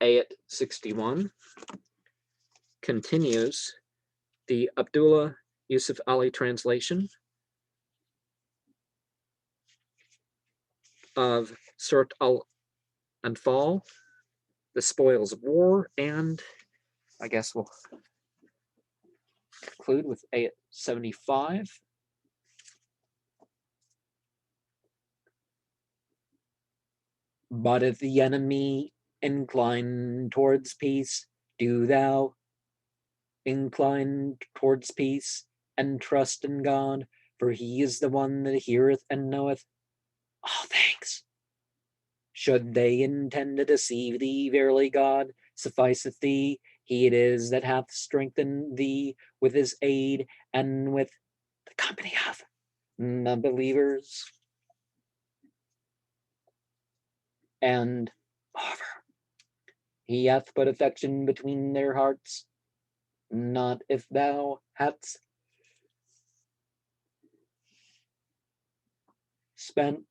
Ayat 61 continues the Abdullah Yusuf Ali translation of Surat Anfal, The Spoils of War, and I guess we'll conclude with Ayat 75. But if the enemy incline towards peace, do thou incline towards peace, and trust in God, for he is the one that heareth and knoweth all things. Should they intend to deceive thee, verily God sufficeth thee. He it is that hath strengthened thee with his aid and with the company of the believers. And moreover, he hath put affection between their hearts, not if thou hadst spent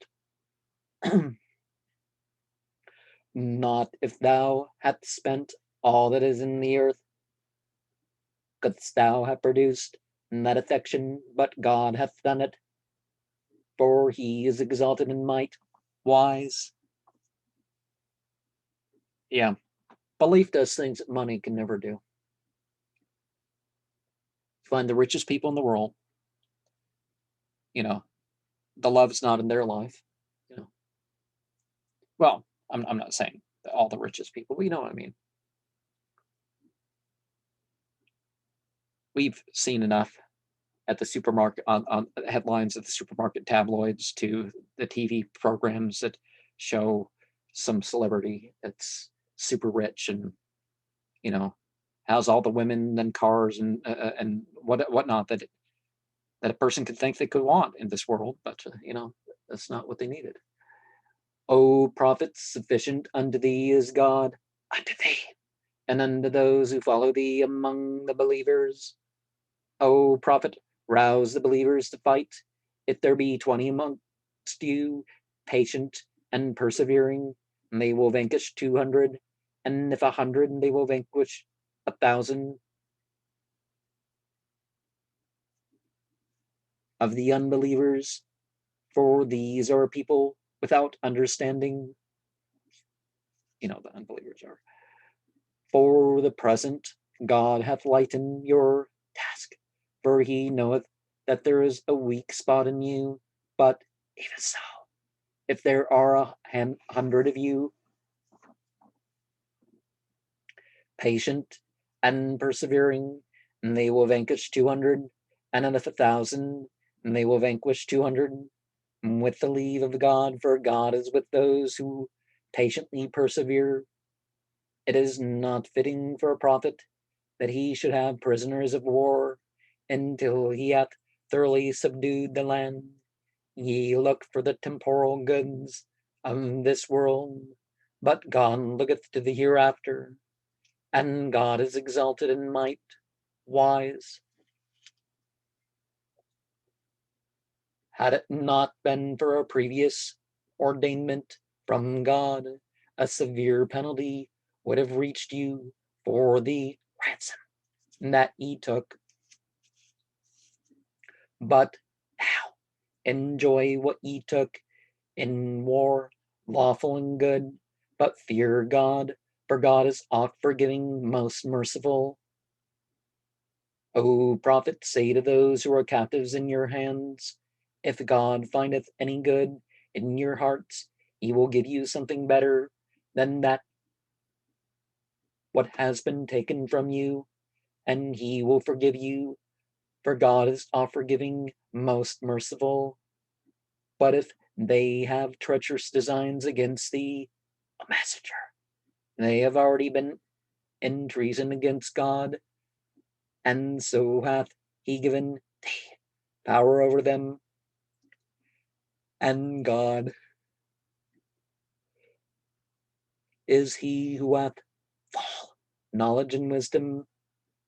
not if thou hadst spent all that is in the earth, couldst thou have produced that affection, but God hath done it, for he is exalted in might, wise. Yeah, belief does things that money can never do. Find the richest people in the world, the love's not in their life. Well, I'm not saying all the richest people, but you know what I mean. We've seen enough at the supermarket, on headlines of the supermarket tabloids, to the TV programs that show some celebrity that's super rich and has all the women and cars and whatnot that a person could think they could want in this world, but that's not what they needed. O prophet, sufficient unto thee is God, unto thee, and unto those who follow thee among the believers. O prophet, rouse the believers to fight. If there be 20 amongst you, patient and persevering, they will vanquish 200, and if 100, they will vanquish 1,000 of the unbelievers, for these are people without understanding. The unbelievers are. For the present, God hath lightened your task, for he knoweth that there is a weak spot in you, but even so, if there are 100 of you, patient and persevering, and they will vanquish 200, and if 1,000, they will vanquish 200, with the leave of God, for God is with those who patiently persevere. It is not fitting for a prophet that he should have prisoners of war until he hath thoroughly subdued the land. Ye look for the temporal goods of this world, but God looketh to the hereafter, and God is exalted in might, wise. Had it not been for a previous ordainment from God, a severe penalty would have reached you for the ransom that ye took. But now enjoy what ye took in war, lawful and good, but fear God, for God is oft forgiving, most merciful. O prophet, say to those who are captives in your hands, if God findeth any good in your hearts, he will give you something better than that what has been taken from you, and he will forgive you, for God is oft forgiving, most merciful. But if they have treacherous designs against thee, a messenger, they have already been in treason against God, and so hath he given thee power over them. And God is he who hath full knowledge and wisdom.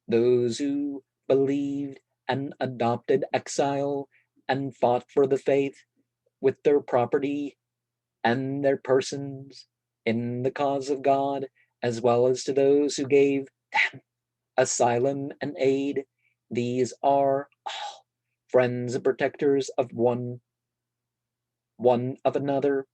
Those who believed and adopted exile and fought for the faith with their property and their persons in the cause of God as well as to those who gave them asylum and aid. These are all friends and protectors of one of another.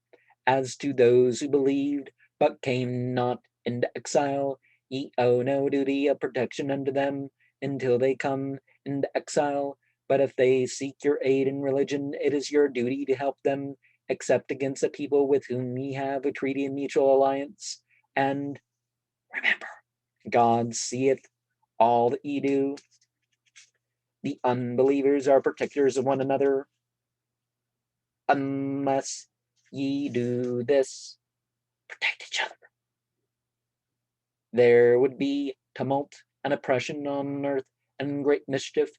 As to those who believed but came not into exile, ye owe no duty of protection unto them until they come into exile. But if they seek your aid in religion, it is your duty to help them, except against the people with whom ye have a treaty and mutual alliance. And remember, God seeth all that ye do. The unbelievers are protectors of one another. Unless ye do this, protect each other, there would be tumult and oppression on earth and great mischief.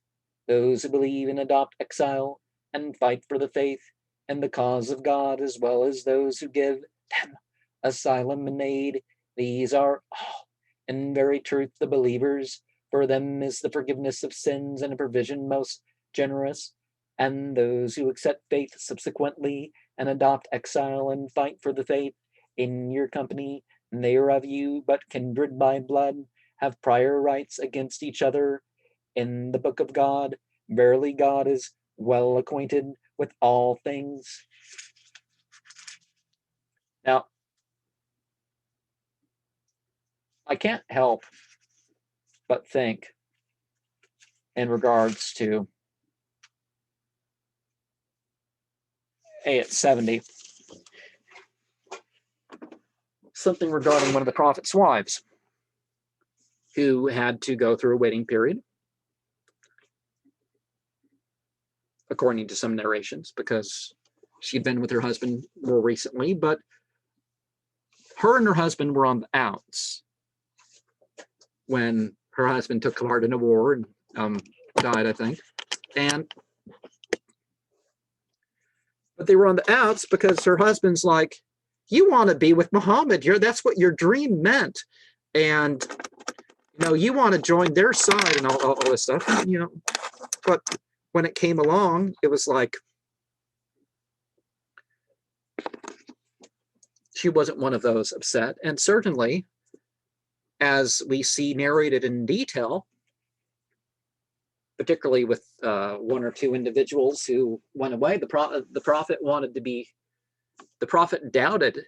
Those who believe and adopt exile and fight for the faith and the cause of God, as well as those who give them asylum and aid, these are all in very truth the believers. For them is the forgiveness of sins and a provision most generous. And those who accept faith subsequently and adopt exile and fight for the faith in your company, they are of you, but kindred by blood, have prior rights against each other in the book of God. Verily, God is well acquainted with all things. Now, I can't help but think, in regards to Ayat 70, something regarding one of the prophet's wives who had to go through a waiting period, according to some narrations, because she'd been with her husband more recently, but her and her husband were on the outs when her husband took part in a war and died, I think. But they were on the outs because her husband's like, you want to be with Muhammad, that's what your dream meant, and you want to join their side and all this stuff, but when it came along, it was like she wasn't one of those upset. And certainly, as we see narrated in detail, particularly with one or two individuals who went away, the prophet doubted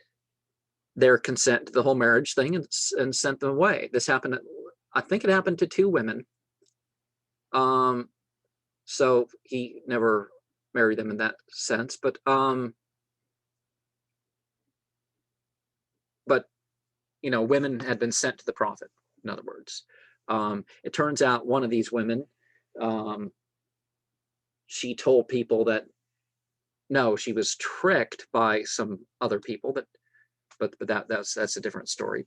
their consent to the whole marriage thing and sent them away. This happened, I think it happened to two women. So he never married them in that sense, but women had been sent to the prophet, in other words. It turns out one of these women, she told people that no, she was tricked by some other people, but that's a different story.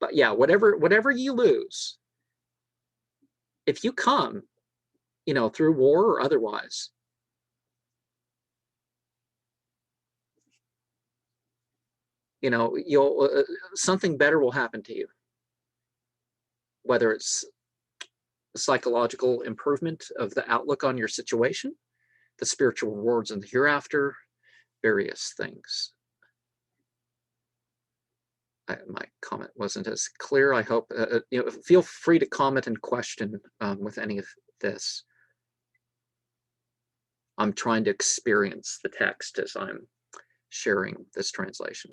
But yeah, whatever you lose, if you come, through war or otherwise, you'll something better will happen to you, whether it's a psychological improvement of the outlook on your situation, the spiritual rewards in the hereafter, various things. My comment wasn't as clear. I hope feel free to comment and question with any of this. I'm trying to experience the text as I'm sharing this translation.